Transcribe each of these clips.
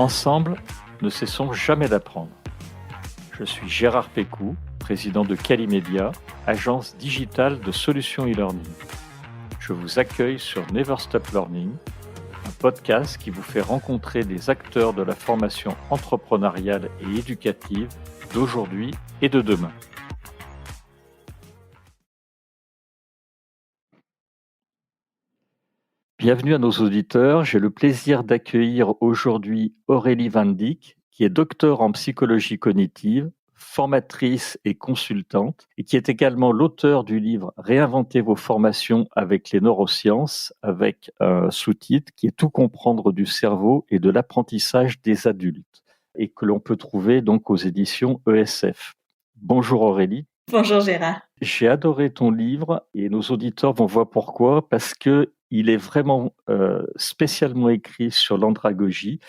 Ensemble, ne cessons jamais d'apprendre. Je suis Gérard Pécou, président de Calimedia, agence digitale de solutions e-learning. Je vous accueille sur Never Stop Learning, un podcast qui vous fait rencontrer des acteurs de la formation entrepreneuriale et éducative d'aujourd'hui et de demain. Bienvenue à nos auditeurs. J'ai le plaisir d'accueillir aujourd'hui Aurélie Van Dijk, qui est docteur en psychologie cognitive, formatrice et consultante, et qui est également l'auteur du livre Réinventer vos formations avec les neurosciences, avec un sous-titre qui est Tout comprendre du cerveau et de l'apprentissage des adultes, et que l'on peut trouver donc aux éditions ESF. Bonjour Aurélie. Bonjour Gérard. J'ai adoré ton livre et nos auditeurs vont voir pourquoi, parce que il est vraiment spécialement écrit sur l'andragogie,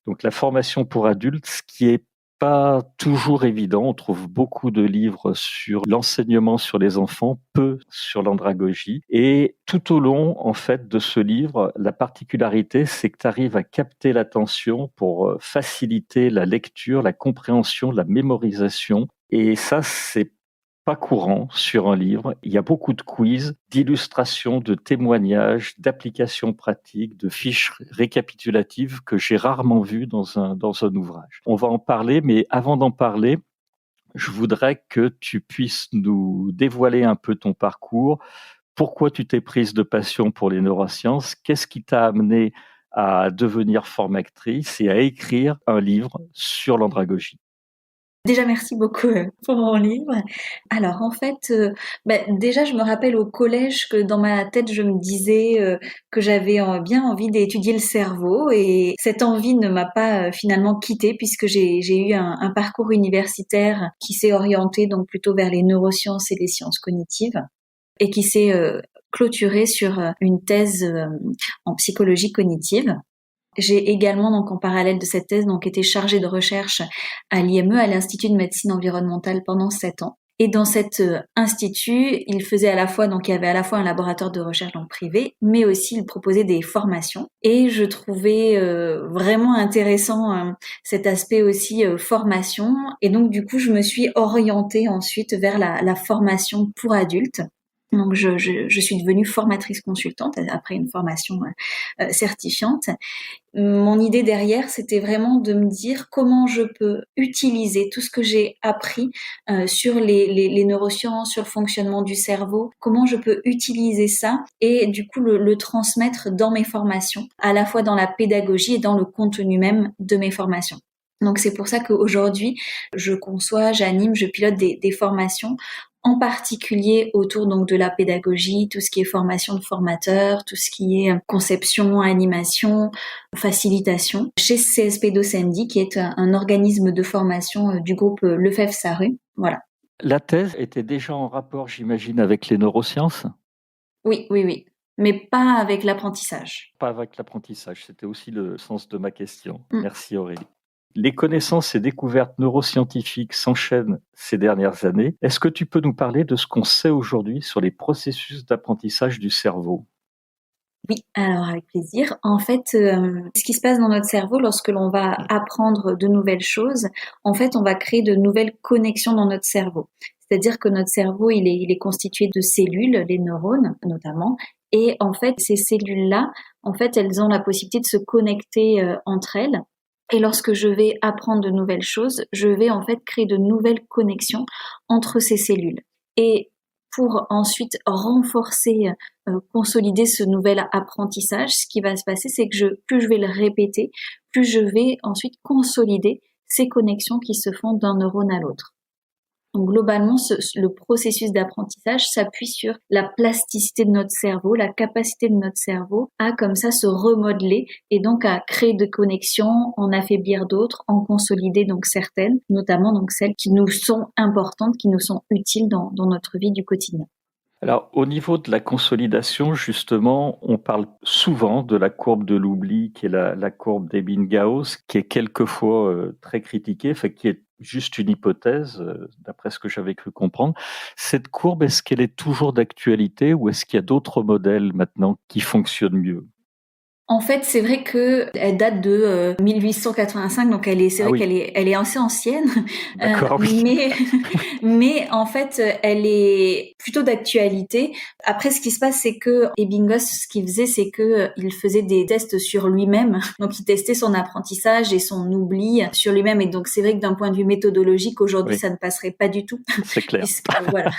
donc la formation pour adultes, ce qui est pas toujours évident. On trouve beaucoup de livres sur l'enseignement sur les enfants, peu sur l'andragogie. Et tout au long, en fait, de ce livre, la particularité, c'est que tu arrives à capter l'attention pour faciliter la lecture, la compréhension, la mémorisation. Et ça, c'est pas courant sur un livre. Il y a beaucoup de quiz, d'illustrations, de témoignages, d'applications pratiques, de fiches récapitulatives que j'ai rarement vues dans un ouvrage. On va en parler, mais avant d'en parler, je voudrais que tu puisses nous dévoiler un peu ton parcours. Pourquoi tu t'es prise de passion pour les neurosciences? Qu'est-ce qui t'a amené à devenir formatrice et à écrire un livre sur l'andragogie? Déjà, merci beaucoup pour mon livre. Alors, en fait, déjà, je me rappelle au collège que dans ma tête, je me disais que j'avais bien envie d'étudier le cerveau et cette envie ne m'a pas finalement quittée puisque j'ai eu un parcours universitaire qui s'est orienté donc plutôt vers les neurosciences et les sciences cognitives et qui s'est clôturé sur une thèse en psychologie cognitive. J'ai également, donc, en parallèle de cette thèse, donc, été chargée de recherche à l'IME, à l'Institut de médecine environnementale pendant 7 ans. Et dans cet institut, il faisait à la fois, donc, il y avait à la fois un laboratoire de recherche donc privé, mais aussi il proposait des formations. Et je trouvais vraiment intéressant cet aspect aussi formation. Et donc, du coup, je me suis orientée ensuite vers la formation pour adultes. Donc, je suis devenue formatrice consultante après une formation certifiante. Mon idée derrière, c'était vraiment de me dire comment je peux utiliser tout ce que j'ai appris sur les neurosciences, sur le fonctionnement du cerveau, comment je peux utiliser ça et du coup le transmettre dans mes formations, à la fois dans la pédagogie et dans le contenu même de mes formations. Donc c'est pour ça qu'aujourd'hui, je conçois, j'anime, je pilote des formations en particulier autour donc de la pédagogie, tout ce qui est formation de formateurs, tout ce qui est conception, animation, facilitation, chez CSP Docendi, qui est un organisme de formation du groupe Lefebvre-Sarrut. Voilà. La thèse était déjà en rapport, j'imagine, avec les neurosciences? Oui. Mais pas avec l'apprentissage. Pas avec l'apprentissage, c'était aussi le sens de ma question. Mm. Merci Aurélie. Les connaissances et découvertes neuroscientifiques s'enchaînent ces dernières années. Est-ce que tu peux nous parler de ce qu'on sait aujourd'hui sur les processus d'apprentissage du cerveau? Oui, alors avec plaisir. En fait, ce qui se passe dans notre cerveau lorsque l'on va apprendre de nouvelles choses, en fait, on va créer de nouvelles connexions dans notre cerveau. C'est-à-dire que notre cerveau, il est constitué de cellules, les neurones notamment, et en fait, ces cellules-là, en fait, elles ont la possibilité de se connecter entre elles. Et lorsque je vais apprendre de nouvelles choses, je vais en fait créer de nouvelles connexions entre ces cellules. Et pour ensuite renforcer, consolider ce nouvel apprentissage, ce qui va se passer, c'est que plus je vais le répéter, plus je vais ensuite consolider ces connexions qui se font d'un neurone à l'autre. Donc globalement, le processus d'apprentissage s'appuie sur la plasticité de notre cerveau, la capacité de notre cerveau à comme ça se remodeler et donc à créer de connexions, en affaiblir d'autres, en consolider donc certaines, notamment donc celles qui nous sont importantes, qui nous sont utiles dans notre vie du quotidien. Alors, au niveau de la consolidation, justement, on parle souvent de la courbe de l'oubli, qui est la courbe d'Ebbinghaus, qui est quelquefois très critiquée, enfin, qui est juste une hypothèse, d'après ce que j'avais cru comprendre. Cette courbe, est-ce qu'elle est toujours d'actualité ou est-ce qu'il y a d'autres modèles maintenant qui fonctionnent mieux? En fait, c'est vrai que elle date de 1885, donc c'est Ah vrai oui, qu'elle est assez ancienne, d'accord, oui. mais mais en fait, elle est plutôt d'actualité. Après, ce qui se passe, c'est que Ebbinghaus, ce qu'il faisait, c'est que il faisait des tests sur lui-même. Donc, il testait son apprentissage et son oubli sur lui-même. Et donc, c'est vrai que d'un point de vue méthodologique, aujourd'hui, Oui, ça ne passerait pas du tout, c'est clair. puisque voilà,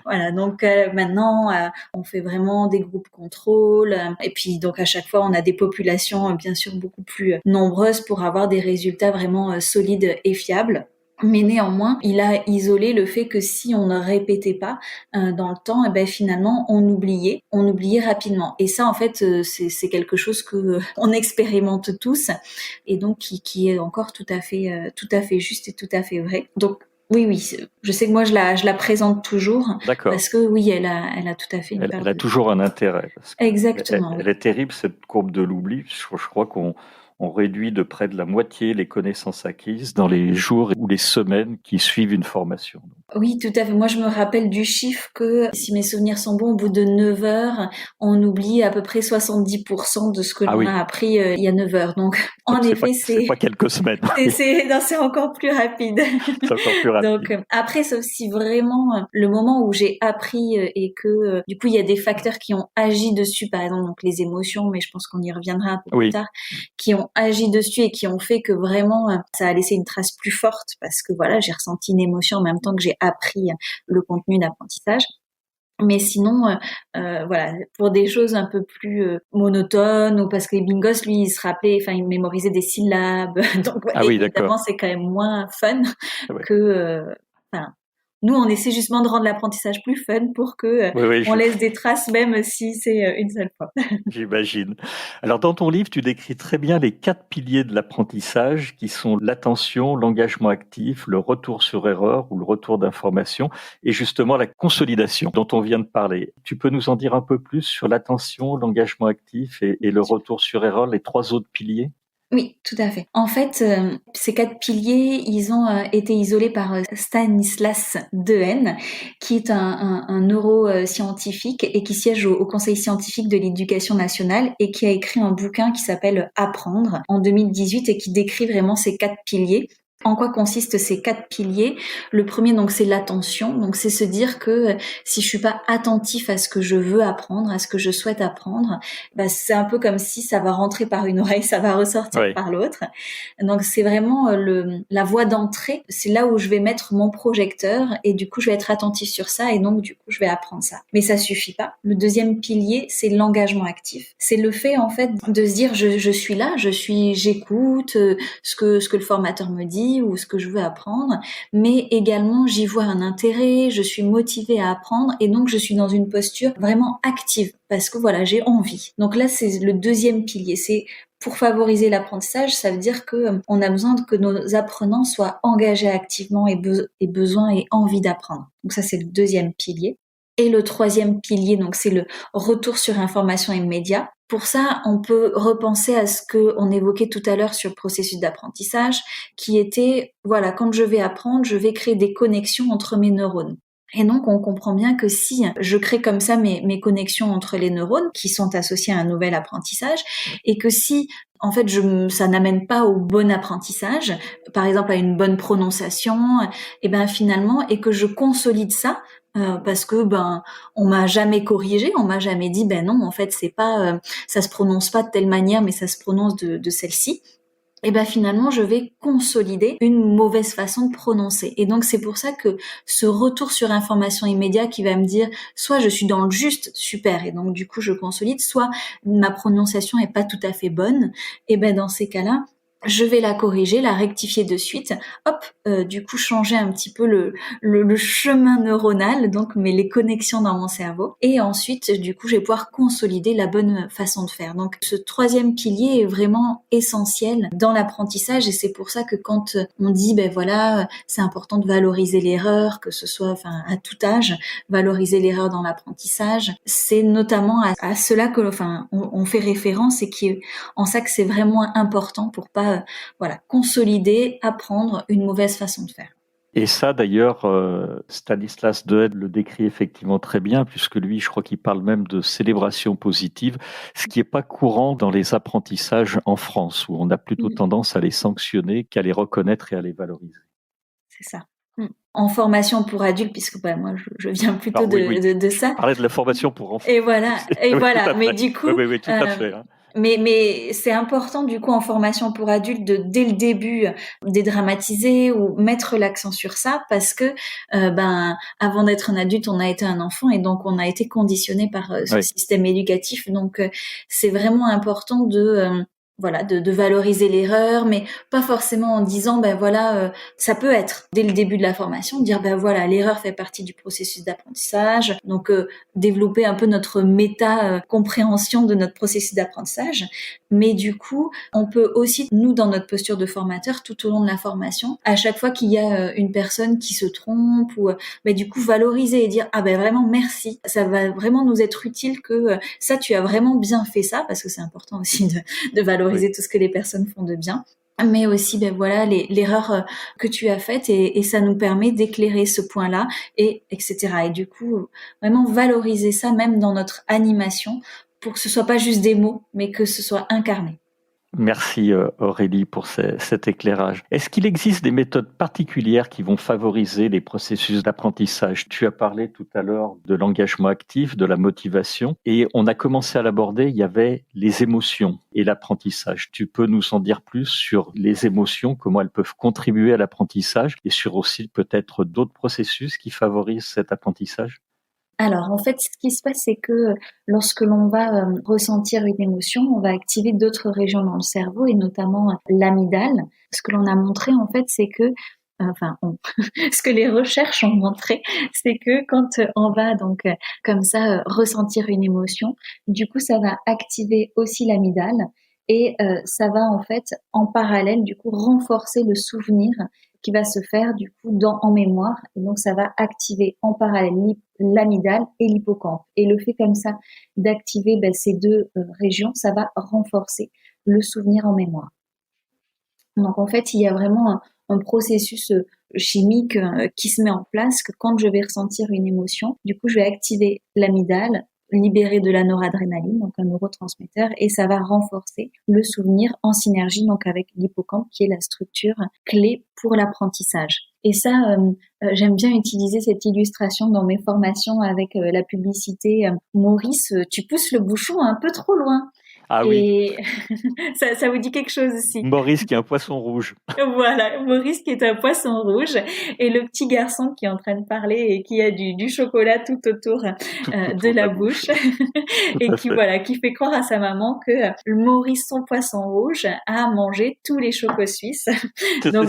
voilà. Donc maintenant, on fait vraiment des groupes contrôle. Et puis donc à chaque fois, on a des populations bien sûr beaucoup plus nombreuses pour avoir des résultats vraiment solides et fiables. Mais néanmoins, il a isolé le fait que si on ne répétait pas dans le temps, et ben finalement on oubliait rapidement. Et ça, en fait, c'est quelque chose que on expérimente tous, et donc qui est encore tout à fait juste et tout à fait vrai. Donc oui, oui, je sais que moi je la présente toujours D'accord. parce que oui, elle a tout à fait une Elle part a de... toujours un intérêt parce que Exactement, oui. elle est terrible cette courbe de l'oubli. Je crois qu'on réduit de près de la moitié les connaissances acquises dans les jours ou les semaines qui suivent une formation. Oui, tout à fait. Moi, je me rappelle du chiffre que, si mes souvenirs sont bons, au bout de 9 heures, on oublie à peu près 70% de ce que Ah l'on oui, a appris il y a 9 heures. Donc, en donc effet, c'est pas quelques semaines. Oui, non, c'est encore plus rapide. c'est encore plus Donc, rapide. après, sauf si vraiment le moment où j'ai appris et que, du coup, il y a des facteurs qui ont agi dessus, par exemple, donc les émotions, mais je pense qu'on y reviendra un peu plus Oui, tard, qui ont agi dessus et qui ont fait que vraiment, ça a laissé une trace plus forte parce que voilà, j'ai ressenti une émotion en même temps que j'ai appris le contenu d'apprentissage. Mais sinon, voilà, pour des choses un peu plus monotones ou parce que les bingos, lui, il se rappelait, enfin, il mémorisait des syllabes. Donc, ouais, ah oui, évidemment, d'accord. c'est quand même moins fun Ah ouais. que, enfin, nous, on essaie justement de rendre l'apprentissage plus fun pour que Oui, oui, on laisse des traces même si c'est une seule fois. j'imagine. Alors, dans ton livre, tu décris très bien les 4 piliers de l'apprentissage qui sont l'attention, l'engagement actif, le retour sur erreur ou le retour d'information et justement la consolidation dont on vient de parler. Tu peux nous en dire un peu plus sur l'attention, l'engagement actif et le retour sur erreur, les 3 autres piliers? Oui, tout à fait. En fait, ces 4 piliers, ils ont été isolés par Stanislas Dehaene, qui est un neuroscientifique et qui siège au Conseil scientifique de l'éducation nationale et qui a écrit un bouquin qui s'appelle Apprendre en 2018 et qui décrit vraiment ces 4 piliers. En quoi consistent ces 4 piliers? Le premier, donc, c'est l'attention. Donc, c'est se dire que si je suis pas attentif à ce que je veux apprendre, à ce que je souhaite apprendre, bah, c'est un peu comme si ça va rentrer par une oreille, ça va ressortir Oui, par l'autre. Donc c'est vraiment la voie d'entrée, c'est là où je vais mettre mon projecteur et du coup je vais être attentif sur ça et donc du coup je vais apprendre ça. Mais ça suffit pas. Le deuxième pilier, c'est l'engagement actif. C'est le fait en fait de se dire je suis là, j'écoute ce que le formateur me dit ou ce que je veux apprendre, mais également j'y vois un intérêt, je suis motivée à apprendre et donc je suis dans une posture vraiment active parce que voilà, j'ai envie. Donc là, c'est le deuxième pilier. C'est pour favoriser l'apprentissage, ça veut dire que on a besoin que nos apprenants soient engagés activement et besoin et envie d'apprendre. Donc ça, c'est le deuxième pilier. Et le troisième pilier, donc c'est le retour sur information immédiat. Pour ça, on peut repenser à ce que on évoquait tout à l'heure sur le processus d'apprentissage, qui était, voilà, quand je vais apprendre, je vais créer des connexions entre mes neurones. Et donc, on comprend bien que si je crée comme ça mes connexions entre les neurones qui sont associés à un nouvel apprentissage, et que si, en fait, ça n'amène pas au bon apprentissage, par exemple à une bonne prononciation, et ben finalement, et que je consolide ça, parce que ben on m'a jamais corrigé, on m'a jamais dit ben non, en fait c'est pas, ça se prononce pas de telle manière, mais ça se prononce de celle-ci et ben finalement je vais consolider une mauvaise façon de prononcer. Et donc c'est pour ça que ce retour sur information immédiat qui va me dire soit je suis dans le juste, super, et donc du coup je consolide, soit ma prononciation est pas tout à fait bonne, et ben dans ces cas-là, je vais la corriger, la rectifier de suite, hop, du coup changer un petit peu le chemin neuronal, donc mais les connexions dans mon cerveau, et ensuite du coup je vais pouvoir consolider la bonne façon de faire. Donc ce troisième pilier est vraiment essentiel dans l'apprentissage et c'est pour ça que quand on dit ben voilà c'est important de valoriser l'erreur, que ce soit enfin à tout âge, valoriser l'erreur dans l'apprentissage, c'est notamment à cela que enfin on fait référence et qui en ça que c'est vraiment important pour pas voilà consolider, apprendre une mauvaise façon de faire. Et ça, d'ailleurs, Stanislas Dehaene le décrit effectivement très bien, puisque lui, je crois qu'il parle même de célébration positive, ce qui n'est pas courant dans les apprentissages en France, où on a plutôt tendance à les sanctionner qu'à les reconnaître et à les valoriser. C'est ça. En formation pour adultes, puisque moi je viens plutôt Alors, oui. de ça. Je parlais de la formation pour enfants. Et voilà, Oui, voilà. Mais du coup, oui, tout à fait. mais c'est important du coup en formation pour adultes de dès le début dédramatiser ou mettre l'accent sur ça parce que avant d'être un adulte, on a été un enfant et donc on a été conditionné par ce système éducatif. Donc c'est vraiment important de valoriser l'erreur, mais pas forcément en disant ça peut être dès le début de la formation dire l'erreur fait partie du processus d'apprentissage, donc développer un peu notre méta compréhension de notre processus d'apprentissage. Mais du coup, on peut aussi nous dans notre posture de formateur tout au long de la formation, à chaque fois qu'il y a une personne qui se trompe ou du coup valoriser et dire vraiment merci, ça va vraiment nous être utile que ça tu as vraiment bien fait ça, parce que c'est important aussi de valoriser tout ce que les personnes font de bien, mais aussi l'erreur que tu as faite et ça nous permet d'éclairer ce point-là et etc. Et du coup vraiment valoriser ça même dans notre animation pour que ce soit pas juste des mots mais que ce soit incarné. Merci Aurélie pour cet éclairage. Est-ce qu'il existe des méthodes particulières qui vont favoriser les processus d'apprentissage? Tu as parlé tout à l'heure de l'engagement actif, de la motivation, et on a commencé à l'aborder, il y avait les émotions et l'apprentissage. Tu peux nous en dire plus sur les émotions, comment elles peuvent contribuer à l'apprentissage, et sur aussi peut-être d'autres processus qui favorisent cet apprentissage? Alors, en fait, ce qui se passe, c'est que lorsque l'on va ressentir une émotion, on va activer d'autres régions dans le cerveau et notamment l'amygdale. Ce que l'on a montré, en fait, c'est que, ce que les recherches ont montré, c'est que quand on va donc comme ça ressentir une émotion, du coup, ça va activer aussi l'amygdale et ça va en fait en parallèle, du coup, renforcer le souvenir qui va se faire du coup en mémoire et donc ça va activer en parallèle l'amygdale et l'hippocampe et le fait comme ça d'activer ces deux régions, ça va renforcer le souvenir en mémoire. Donc en fait il y a vraiment un processus chimique qui se met en place que quand je vais ressentir une émotion, du coup je vais activer l'amygdale, libérer de la noradrénaline, donc un neurotransmetteur, et ça va renforcer le souvenir en synergie donc avec l'hippocampe qui est la structure clé pour l'apprentissage. Et ça, j'aime bien utiliser cette illustration dans mes formations avec la publicité Maurice, tu pousses le bouchon un peu trop loin. Ah et ça vous dit quelque chose aussi? Maurice qui est un poisson rouge. Voilà, Maurice qui est un poisson rouge et le petit garçon qui est en train de parler et qui a du chocolat tout autour de la bouche et qui fait croire à sa maman que Maurice, son poisson rouge, a mangé tous les chocos suisses. Donc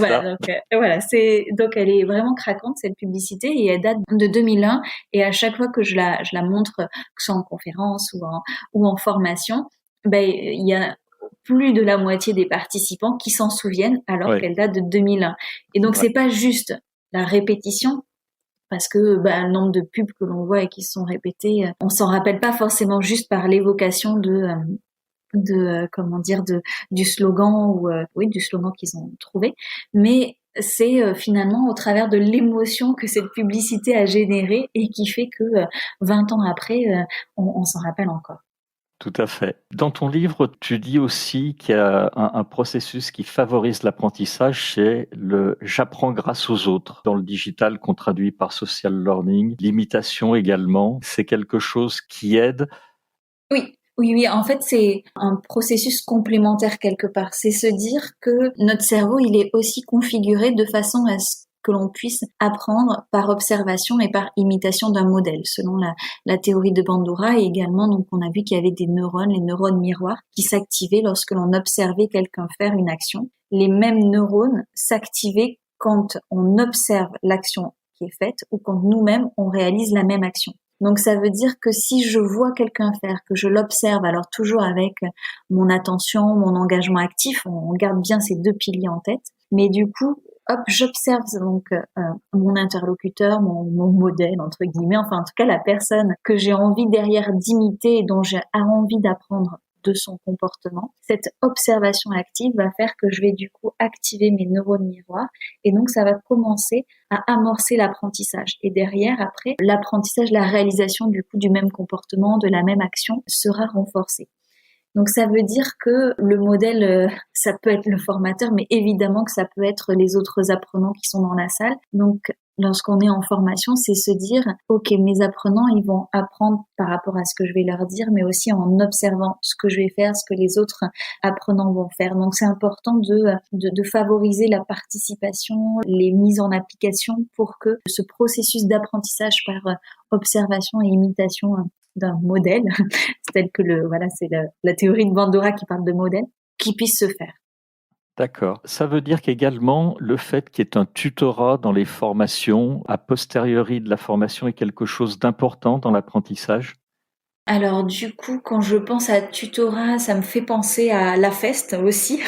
donc elle est vraiment craquante cette publicité et elle date de 2001 et à chaque fois que je la montre, que ce soit en conférence ou en formation, il y a plus de la moitié des participants qui s'en souviennent alors qu'elle date de 2001. Et donc c'est pas juste la répétition, parce que le nombre de pubs que l'on voit et qui sont répétées, on s'en rappelle pas forcément juste par l'évocation du slogan ou du slogan qu'ils ont trouvé, mais c'est finalement au travers de l'émotion que cette publicité a généré et qui fait que 20 ans après, on s'en rappelle encore. Tout à fait. Dans ton livre, tu dis aussi qu'il y a un processus qui favorise l'apprentissage, c'est le j'apprends grâce aux autres. Dans le digital, qu'on traduit par social learning, l'imitation également, c'est quelque chose qui aide. Oui. En fait, c'est un processus complémentaire quelque part. C'est se dire que notre cerveau, il est aussi configuré de façon à ce que l'on puisse apprendre par observation et par imitation d'un modèle, selon la théorie de Bandura. Et également, donc, on a vu qu'il y avait des neurones, les neurones miroirs, qui s'activaient lorsque l'on observait quelqu'un faire une action. Les mêmes neurones s'activaient quand on observe l'action qui est faite ou quand nous-mêmes, on réalise la même action. Donc ça veut dire que si je vois quelqu'un faire, que je l'observe, alors toujours avec mon attention, mon engagement actif, on garde bien ces deux piliers en tête, mais du coup, j'observe donc mon interlocuteur, mon modèle entre guillemets, enfin en tout cas la personne que j'ai envie derrière d'imiter et dont j'ai envie d'apprendre de son comportement. Cette observation active va faire que je vais du coup activer mes neurones miroirs et donc ça va commencer à amorcer l'apprentissage. Et derrière, après, l'apprentissage, la réalisation du coup du même comportement, de la même action sera renforcée. Donc ça veut dire que le modèle, ça peut être le formateur, mais évidemment que ça peut être les autres apprenants qui sont dans la salle. Donc lorsqu'on est en formation, c'est se dire, ok, mes apprenants, ils vont apprendre par rapport à ce que je vais leur dire, mais aussi en observant ce que je vais faire, ce que les autres apprenants vont faire. Donc c'est important de favoriser la participation, les mises en application pour que ce processus d'apprentissage par observation et imitation d'un modèle, tel que c'est la théorie de Bandura qui parle de modèle, qui puisse se faire. D'accord. Ça veut dire qu'également, le fait qu'il y ait un tutorat dans les formations, a posteriori de la formation, est quelque chose d'important dans l'apprentissage? Alors du coup, quand je pense à tutorat, ça me fait penser à l'AFEST aussi,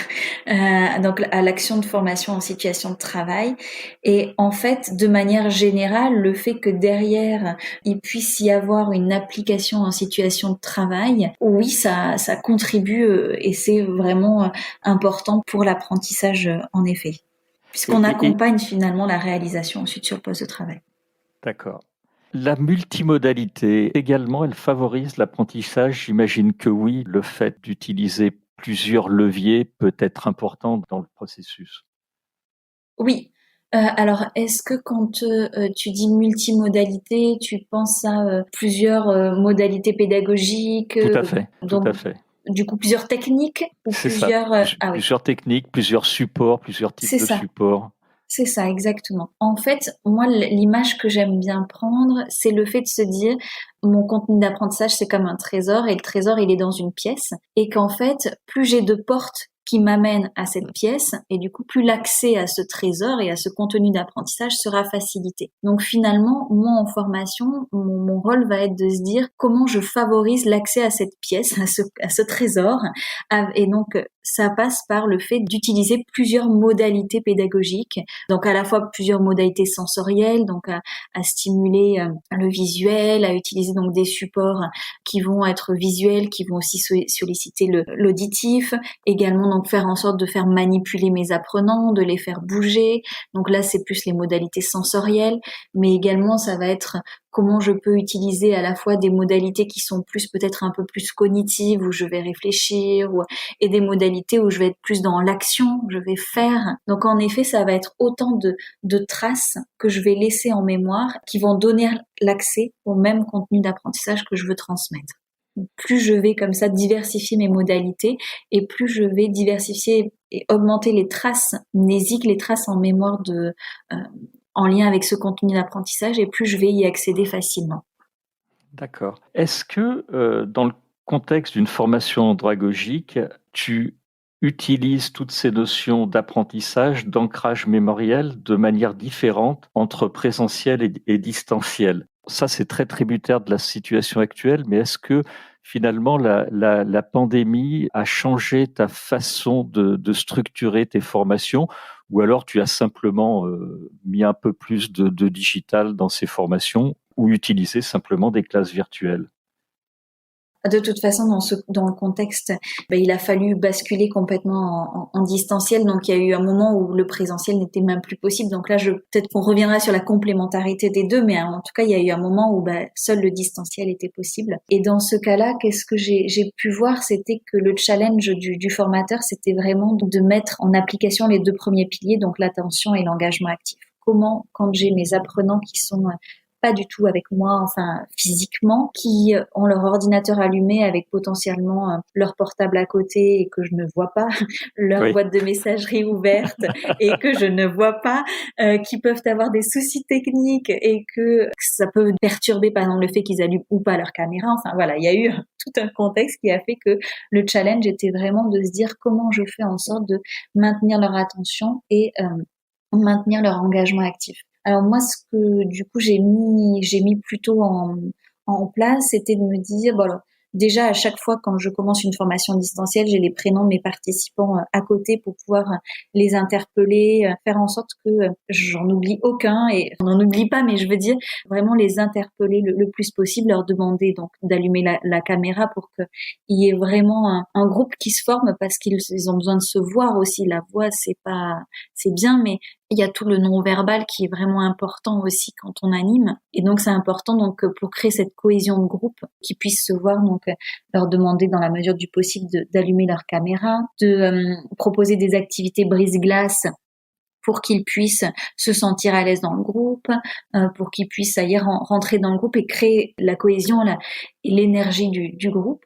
donc à l'action de formation en situation de travail. Et en fait, de manière générale, le fait que derrière, il puisse y avoir une application en situation de travail, oui, ça contribue et c'est vraiment important pour l'apprentissage en effet, Et, puisqu'on et- et- accompagne finalement la réalisation ensuite sur le poste de travail. d'accord. La multimodalité, également, elle favorise l'apprentissage. J'imagine que oui, le fait d'utiliser plusieurs leviers peut être important dans le processus. Oui. Alors, est-ce que quand tu dis multimodalité, tu penses à plusieurs modalités pédagogiques, Tout à fait, tout à donc fait. du coup plusieurs techniques ou C'est ça. plusieurs ah oui, Plusieurs techniques, plusieurs supports, plusieurs types c'est de ça. supports. C'est ça, exactement. En fait, moi, l'image que j'aime bien prendre, c'est le fait de se dire, mon contenu d'apprentissage, c'est comme un trésor, et le trésor, il est dans une pièce, et qu'en fait, plus j'ai de portes qui m'amènent à cette pièce, et du coup, plus l'accès à ce trésor et à ce contenu d'apprentissage sera facilité. Donc finalement, moi, en formation, mon rôle va être de se dire comment je favorise l'accès à cette pièce, à ce trésor, et donc, ça passe par le fait d'utiliser plusieurs modalités pédagogiques, donc à la fois plusieurs modalités sensorielles, donc à stimuler le visuel, à utiliser donc des supports qui vont être visuels, qui vont aussi solliciter l'auditif, également donc faire en sorte de faire manipuler mes apprenants, de les faire bouger. Donc là c'est plus les modalités sensorielles, mais également ça va être comment je peux utiliser à la fois des modalités qui sont plus peut-être un peu plus cognitives où je vais réfléchir et des modalités où je vais être plus dans l'action, je vais faire. Donc en effet, ça va être autant de traces que je vais laisser en mémoire qui vont donner l'accès au même contenu d'apprentissage que je veux transmettre. Donc, plus je vais comme ça diversifier mes modalités et plus je vais diversifier et augmenter les traces mnésiques, les traces en mémoire euh, en lien avec ce contenu d'apprentissage et plus je vais y accéder facilement. D'accord. Est-ce que dans le contexte d'une formation andragogique, tu utilises toutes ces notions d'apprentissage, d'ancrage mémoriel de manière différente entre présentiel et distanciel? Ça, c'est très tributaire de la situation actuelle, mais est-ce que finalement la pandémie a changé ta façon de structurer tes formations, ou alors tu as simplement mis un peu plus de digital dans ces formations, ou utiliser simplement des classes virtuelles? De toute façon, dans le contexte, il a fallu basculer complètement en distanciel. Donc, il y a eu un moment où le présentiel n'était même plus possible. Donc là, peut-être qu'on reviendra sur la complémentarité des deux, mais en tout cas, il y a eu un moment où seul le distanciel était possible. Et dans ce cas-là, qu'est-ce que j'ai pu voir, c'était que le challenge du formateur, c'était vraiment de mettre en application les deux premiers piliers, donc l'attention et l'engagement actif. Comment, quand j'ai mes apprenants qui sont pas du tout avec moi, enfin physiquement, qui ont leur ordinateur allumé avec potentiellement leur portable à côté et que je ne vois pas, leur Oui, boîte de messagerie ouverte et que je ne vois pas, qui peuvent avoir des soucis techniques et que ça peut perturber par exemple le fait qu'ils allument ou pas leur caméra. Enfin voilà, il y a eu tout un contexte qui a fait que le challenge était vraiment de se dire comment je fais en sorte de maintenir leur attention et maintenir leur engagement actif. Alors moi, ce que du coup j'ai mis plutôt en place, c'était de me dire bon, alors, déjà à chaque fois quand je commence une formation distancielle, j'ai les prénoms de mes participants à côté pour pouvoir les interpeller, faire en sorte que j'en oublie aucun et on n'en oublie pas, mais je veux dire vraiment les interpeller le plus possible, leur demander donc d'allumer la caméra pour qu'il y ait vraiment un groupe qui se forme parce qu'ils ont besoin de se voir aussi. La voix, c'est bien, mais il y a tout le non-verbal qui est vraiment important aussi quand on anime. Et donc, c'est important donc pour créer cette cohésion de groupe, qu'ils puissent se voir, donc leur demander dans la mesure du possible d'allumer leur caméra, de proposer des activités brise-glace pour qu'ils puissent se sentir à l'aise dans le groupe, pour qu'ils puissent ça y est rentrer dans le groupe et créer la cohésion et l'énergie du groupe.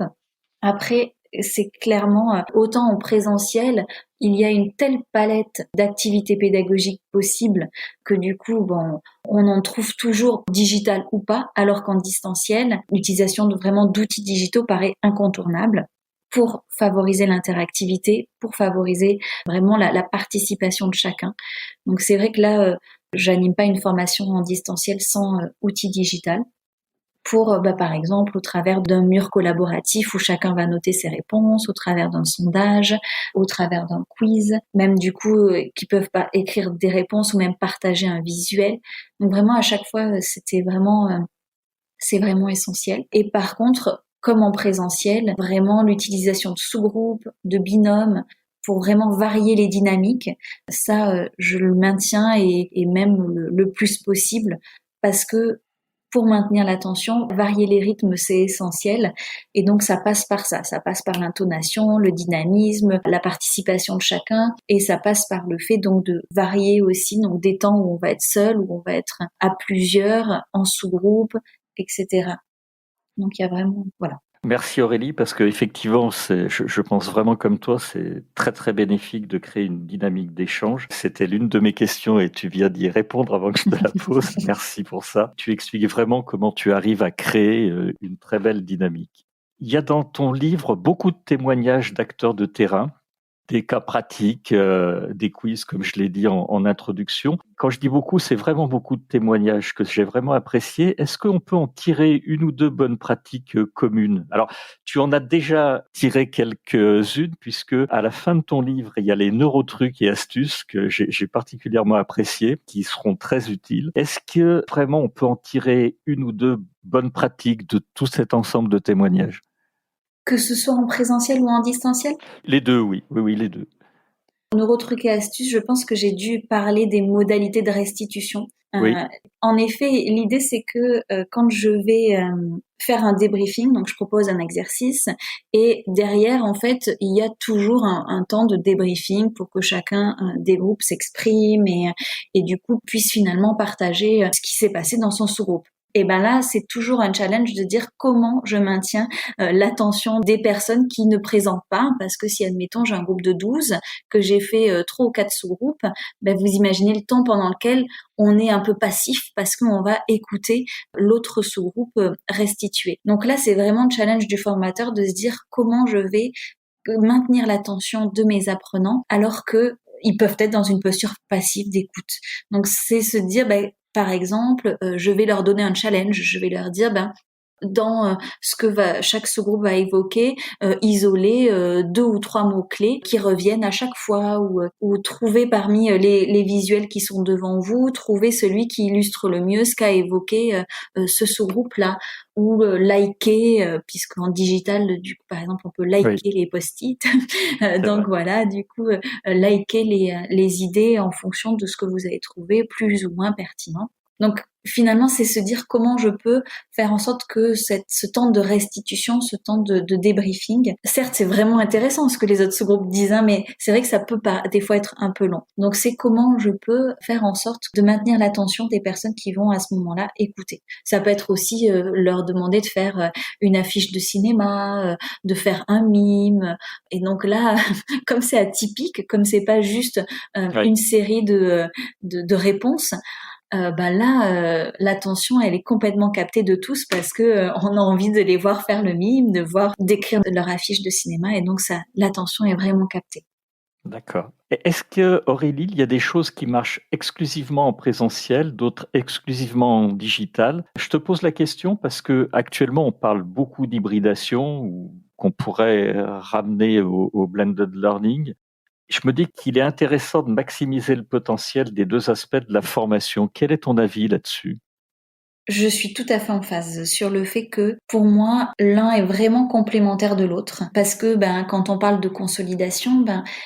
Après, c'est clairement, autant en présentiel, il y a une telle palette d'activités pédagogiques possibles que du coup, bon, on en trouve toujours digital ou pas, alors qu'en distanciel, l'utilisation vraiment d'outils digitaux paraît incontournable pour favoriser l'interactivité, pour favoriser vraiment la participation de chacun. Donc c'est vrai que là, j'anime pas une formation en distanciel sans outil digital pour, par exemple, au travers d'un mur collaboratif où chacun va noter ses réponses, au travers d'un sondage, au travers d'un quiz, même du coup, qui peuvent pas écrire des réponses ou même partager un visuel. Donc vraiment, à chaque fois, c'est vraiment essentiel. Et par contre, comme en présentiel, vraiment l'utilisation de sous-groupes, de binômes, pour vraiment varier les dynamiques, ça, je le maintiens et même le plus possible parce que pour maintenir l'attention, varier les rythmes, c'est essentiel. Et donc, ça passe par ça. Ça passe par l'intonation, le dynamisme, la participation de chacun. Et ça passe par le fait donc de varier aussi, donc des temps où on va être seul, où on va être à plusieurs, en sous-groupe, etc. Donc, il y a vraiment, voilà. Merci Aurélie, parce que effectivement, je pense vraiment comme toi, c'est très très bénéfique de créer une dynamique d'échange. C'était l'une de mes questions et tu viens d'y répondre avant que je te la pose. Merci pour ça. Tu expliques vraiment comment tu arrives à créer une très belle dynamique. Il y a dans ton livre beaucoup de témoignages d'acteurs de terrain, des cas pratiques, des quiz, comme je l'ai dit en introduction. Quand je dis beaucoup, c'est vraiment beaucoup de témoignages que j'ai vraiment appréciés. Est-ce qu'on peut en tirer une ou deux bonnes pratiques communes? Alors, tu en as déjà tiré quelques-unes, puisque à la fin de ton livre, il y a les neurotrucs et astuces que j'ai particulièrement appréciés, qui seront très utiles. Est-ce que vraiment on peut en tirer une ou deux bonnes pratiques de tout cet ensemble de témoignages? Que ce soit en présentiel ou en distanciel? Les deux, oui. Oui, oui, les deux. Neurotrucs et astuces, je pense que j'ai dû parler des modalités de restitution. Oui. En effet, l'idée c'est que quand je vais faire un débriefing, donc je propose un exercice et derrière en fait il y a toujours un temps de débriefing pour que chacun des groupes s'exprime et du coup puisse finalement partager ce qui s'est passé dans son sous-groupe. Et ben là, c'est toujours un challenge de dire comment je maintiens l'attention des personnes qui ne présentent pas, parce que si admettons j'ai un groupe de 12 que j'ai fait 3 ou 4 sous-groupes, ben vous imaginez le temps pendant lequel on est un peu passif parce qu'on va écouter l'autre sous-groupe restituer. Donc là, c'est vraiment le challenge du formateur de se dire comment je vais maintenir l'attention de mes apprenants alors que ils peuvent être dans une posture passive d'écoute. Donc c'est se dire, par exemple, je vais leur donner un challenge, je vais leur dire, dans ce que chaque sous-groupe va évoquer, isoler 2 ou 3 mots-clés qui reviennent à chaque fois ou trouver parmi les visuels qui sont devant vous, trouver celui qui illustre le mieux ce qu'a évoqué ce sous-groupe-là ou liker, puisqu'en digital, du coup, par exemple, on peut liker Oui, les post-it. c'est vrai. Donc voilà, du coup, liker les idées en fonction de ce que vous avez trouvé plus ou moins pertinent. Donc finalement, c'est se dire comment je peux faire en sorte que ce temps de restitution, ce temps de débriefing, certes, c'est vraiment intéressant ce que les autres sous-groupes disent, hein, mais c'est vrai que ça peut des fois être un peu long. Donc, c'est comment je peux faire en sorte de maintenir l'attention des personnes qui vont à ce moment-là écouter. Ça peut être aussi leur demander de faire une affiche de cinéma, de faire un mime. Et donc là, comme c'est atypique, comme c'est pas juste Oui. une série de réponses, l'attention elle est complètement captée de tous parce que on a envie de les voir faire le mime, de voir décrire leur affiche de cinéma et donc ça l'attention est vraiment captée. D'accord. Et est-ce que, Aurélie, il y a des choses qui marchent exclusivement en présentiel, d'autres exclusivement en digital? Je te pose la question parce que actuellement, on parle beaucoup d'hybridation ou qu'on pourrait ramener au blended learning. Je me dis qu'il est intéressant de maximiser le potentiel des deux aspects de la formation. Quel est ton avis là-dessus? Je suis tout à fait en phase sur le fait que, pour moi, l'un est vraiment complémentaire de l'autre. Parce que, quand on parle de consolidation,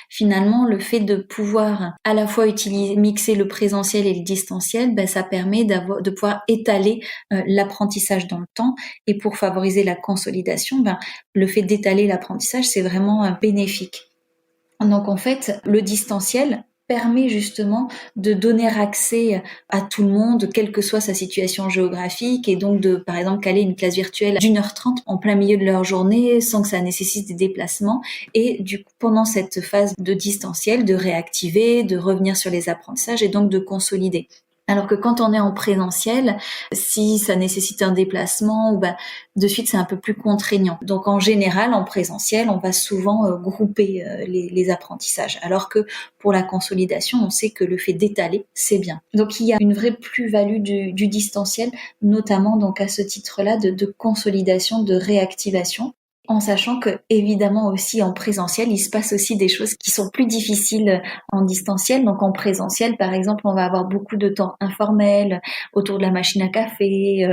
finalement, le fait de pouvoir à la fois utiliser, mixer le présentiel et le distanciel, ça permet de pouvoir étaler l'apprentissage dans le temps. Et pour favoriser la consolidation, le fait d'étaler l'apprentissage, c'est vraiment bénéfique. Donc en fait, le distanciel permet justement de donner accès à tout le monde, quelle que soit sa situation géographique, et donc de, par exemple, caler une classe virtuelle d'1h30 en plein milieu de leur journée sans que ça nécessite des déplacements. Et du coup, pendant cette phase de distanciel, de réactiver, de revenir sur les apprentissages et donc de consolider. Alors que quand on est en présentiel, si ça nécessite un déplacement, de suite c'est un peu plus contraignant. Donc en général, en présentiel, on va souvent grouper les apprentissages. Alors que pour la consolidation, on sait que le fait d'étaler, c'est bien. Donc il y a une vraie plus-value du distanciel, notamment donc à ce titre-là de consolidation, de réactivation. En sachant que, évidemment, aussi en présentiel, il se passe aussi des choses qui sont plus difficiles en distanciel. Donc en présentiel, par exemple, on va avoir beaucoup de temps informel autour de la machine à café,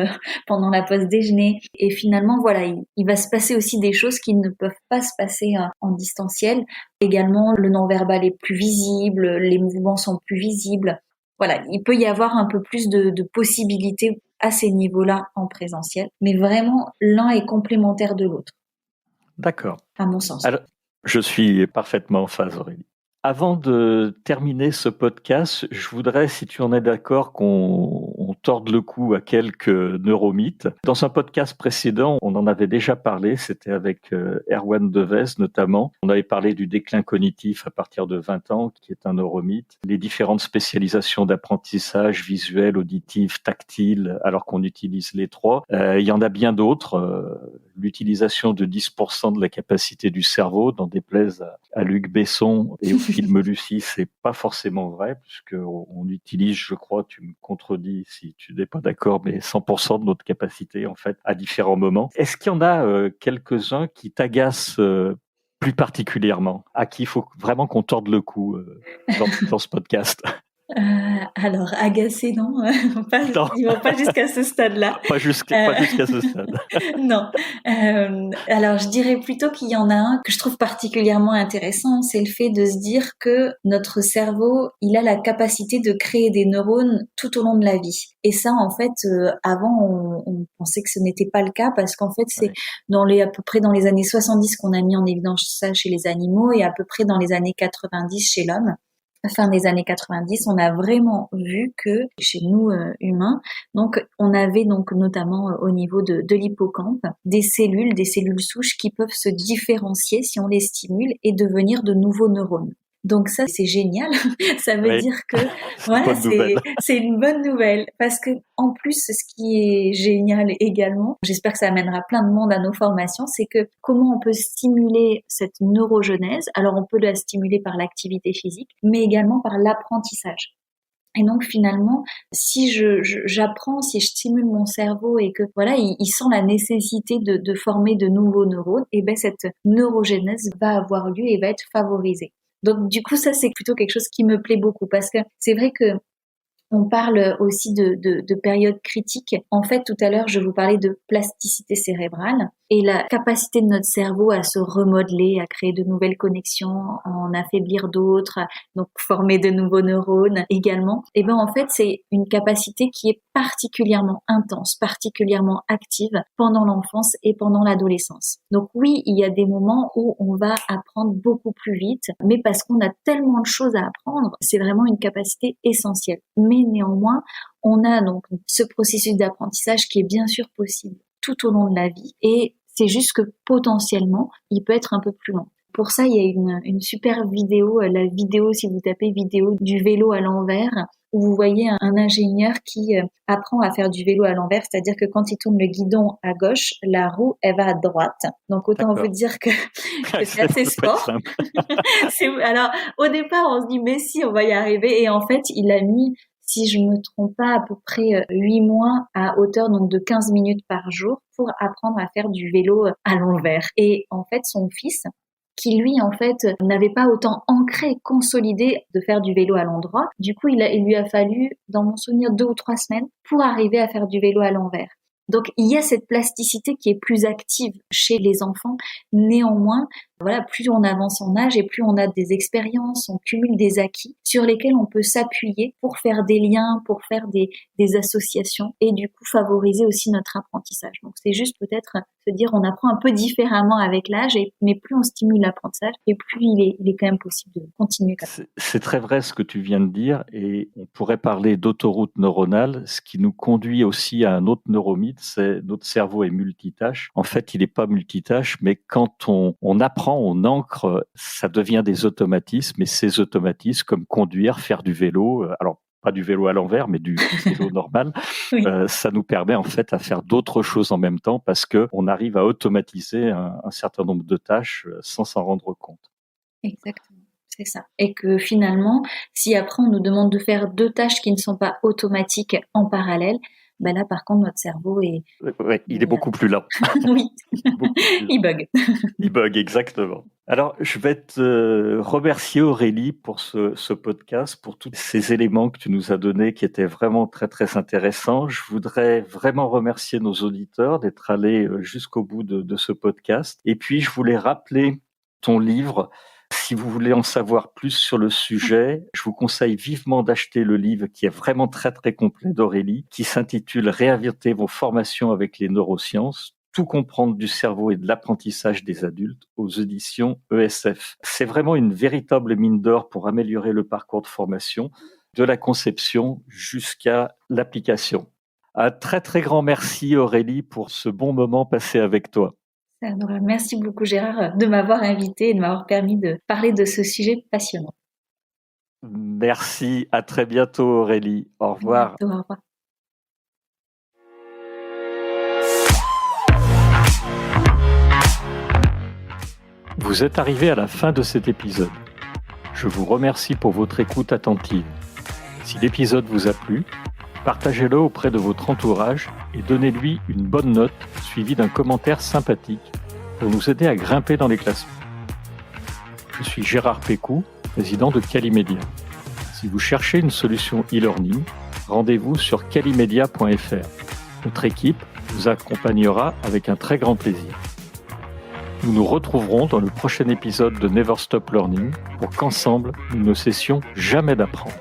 pendant la pause déjeuner. Et finalement, voilà, il va se passer aussi des choses qui ne peuvent pas se passer en distanciel. Également, le non-verbal est plus visible, les mouvements sont plus visibles. Voilà, il peut y avoir un peu plus de possibilités à ces niveaux-là en présentiel. Mais vraiment, l'un est complémentaire de l'autre, D'accord. à mon sens. Alors, je suis parfaitement en phase, Aurélie. Avant de terminer ce podcast, je voudrais, si tu en es d'accord, qu'on torde le cou à quelques neuromythes. Dans un podcast précédent, on en avait déjà parlé, c'était avec Erwan Devez notamment. On avait parlé du déclin cognitif à partir de 20 ans, qui est un neuromythe. Les différentes spécialisations d'apprentissage visuel, auditif, tactile, alors qu'on utilise les trois. Il y en a bien d'autres. L'utilisation de 10% de la capacité du cerveau, n'en déplaise à Luc Besson et au film Lucie, c'est pas forcément vrai, puisqu'on utilise, je crois, tu me contredis si tu n'es pas d'accord, mais 100% de notre capacité, en fait, à différents moments. Est-ce qu'il y en a quelques-uns qui t'agacent plus particulièrement, à qui il faut vraiment qu'on torde le cou dans ce podcast? Alors, agacé, non, pas, Non, ils vont pas jusqu'à ce stade-là. pas Euh, jusqu'à ce stade. non. Alors, je dirais plutôt qu'il y en a un que je trouve particulièrement intéressant, c'est le fait de se dire que notre cerveau, il a la capacité de créer des neurones tout au long de la vie. Et ça, en fait, avant, on pensait que ce n'était pas le cas parce qu'en fait, c'est Ouais. à peu près dans les années 70 qu'on a mis en évidence ça chez les animaux et à peu près dans les années 90 chez l'homme. Fin des années 90, on a vraiment vu que chez nous humains, donc on avait donc notamment au niveau de l'hippocampe des cellules souches qui peuvent se différencier si on les stimule et devenir de nouveaux neurones. Donc ça c'est génial, ça veut Oui, dire que c'est une voilà, bonne nouvelle. c'est une bonne nouvelle parce que en plus ce qui est génial également, j'espère que ça amènera plein de monde à nos formations, c'est que comment on peut stimuler cette neurogenèse. Alors on peut la stimuler par l'activité physique, mais également par l'apprentissage. Et donc finalement, si j'apprends, si je stimule mon cerveau et que voilà, il sent la nécessité de former de nouveaux neurones, et ben cette neurogénèse va avoir lieu et va être favorisée. Donc du coup, ça c'est plutôt quelque chose qui me plaît beaucoup parce que c'est vrai que on parle aussi de périodes critiques. En fait, tout à l'heure, je vous parlais de plasticité cérébrale et la capacité de notre cerveau à se remodeler, à créer de nouvelles connexions, à en affaiblir d'autres, donc former de nouveaux neurones également. Et ben en fait, c'est une capacité qui est particulièrement intense, particulièrement active pendant l'enfance et pendant l'adolescence. Donc oui, il y a des moments où on va apprendre beaucoup plus vite, mais parce qu'on a tellement de choses à apprendre, c'est vraiment une capacité essentielle. Mais néanmoins, on a donc ce processus d'apprentissage qui est bien sûr possible tout au long de la vie et c'est juste que potentiellement, il peut être un peu plus long. Pour ça, il y a une super vidéo, la vidéo, si vous tapez vidéo du vélo à l'envers, où vous voyez un ingénieur qui apprend à faire du vélo à l'envers, c'est-à-dire que quand il tourne le guidon à gauche, la roue, elle va à droite. Donc autant vous D'accord. dire que c'est Ça assez doit pas être sport. simple. Alors, au départ, on se dit, mais si, on va y arriver. Et en fait, il a mis, si je me trompe pas, à peu près 8 mois à hauteur donc de 15 minutes par jour pour apprendre à faire du vélo à l'envers. Et en fait, son fils, qui lui, en fait, n'avait pas autant ancré, consolidé de faire du vélo à l'endroit. Du coup, il lui a fallu, dans mon souvenir, 2 ou 3 semaines pour arriver à faire du vélo à l'envers. Donc, il y a cette plasticité qui est plus active chez les enfants. Néanmoins, voilà, plus on avance en âge et plus on a des expériences, on cumule des acquis sur lesquels on peut s'appuyer pour faire des liens, pour faire des associations et du coup favoriser aussi notre apprentissage. Donc c'est juste peut-être se dire on apprend un peu différemment avec l'âge, mais plus on stimule l'apprentissage et plus il est quand même possible de continuer comme ça. C'est très vrai ce que tu viens de dire et on pourrait parler d'autoroute neuronale, ce qui nous conduit aussi à un autre neuromythe, c'est notre cerveau est multitâche. En fait, il n'est pas multitâche, mais quand on apprend, on ancre, ça devient des automatismes et ces automatismes comme conduire, faire du vélo, alors pas du vélo à l'envers, mais du vélo normal, Oui, ça nous permet en fait à faire d'autres choses en même temps parce que on arrive à automatiser un certain nombre de tâches sans s'en rendre compte. exactement. C'est ça. Et que finalement, si après on nous demande de faire 2 tâches qui ne sont pas automatiques en parallèle, ben là par contre notre cerveau est, Ouais, il est beaucoup plus lent. oui, Beaucoup plus lent. il bug. Il bug, exactement. Alors, je vais te remercier Aurélie pour ce podcast, pour tous ces éléments que tu nous as donnés qui étaient vraiment très, très intéressants. Je voudrais vraiment remercier nos auditeurs d'être allés jusqu'au bout de ce podcast. Et puis, je voulais rappeler ton livre. Si vous voulez en savoir plus sur le sujet, je vous conseille vivement d'acheter le livre qui est vraiment très, très complet d'Aurélie, qui s'intitule Réinventer vos formations avec les neurosciences. Tout comprendre du cerveau et de l'apprentissage des adultes aux éditions ESF. C'est vraiment une véritable mine d'or pour améliorer le parcours de formation, de la conception jusqu'à l'application. Un très très grand merci Aurélie pour ce bon moment passé avec toi. Alors, merci beaucoup Gérard de m'avoir invité et de m'avoir permis de parler de ce sujet passionnant. Merci, à très bientôt Aurélie. Au À revoir. bientôt, au revoir. Vous êtes arrivé à la fin de cet épisode. Je vous remercie pour votre écoute attentive. Si l'épisode vous a plu, partagez-le auprès de votre entourage et donnez-lui une bonne note suivie d'un commentaire sympathique pour nous aider à grimper dans les classements. Je suis Gérard Pécou, président de Calimedia. Si vous cherchez une solution e-learning, rendez-vous sur calimedia.fr. Notre équipe vous accompagnera avec un très grand plaisir. Nous nous retrouverons dans le prochain épisode de Never Stop Learning pour qu'ensemble, nous ne cessions jamais d'apprendre.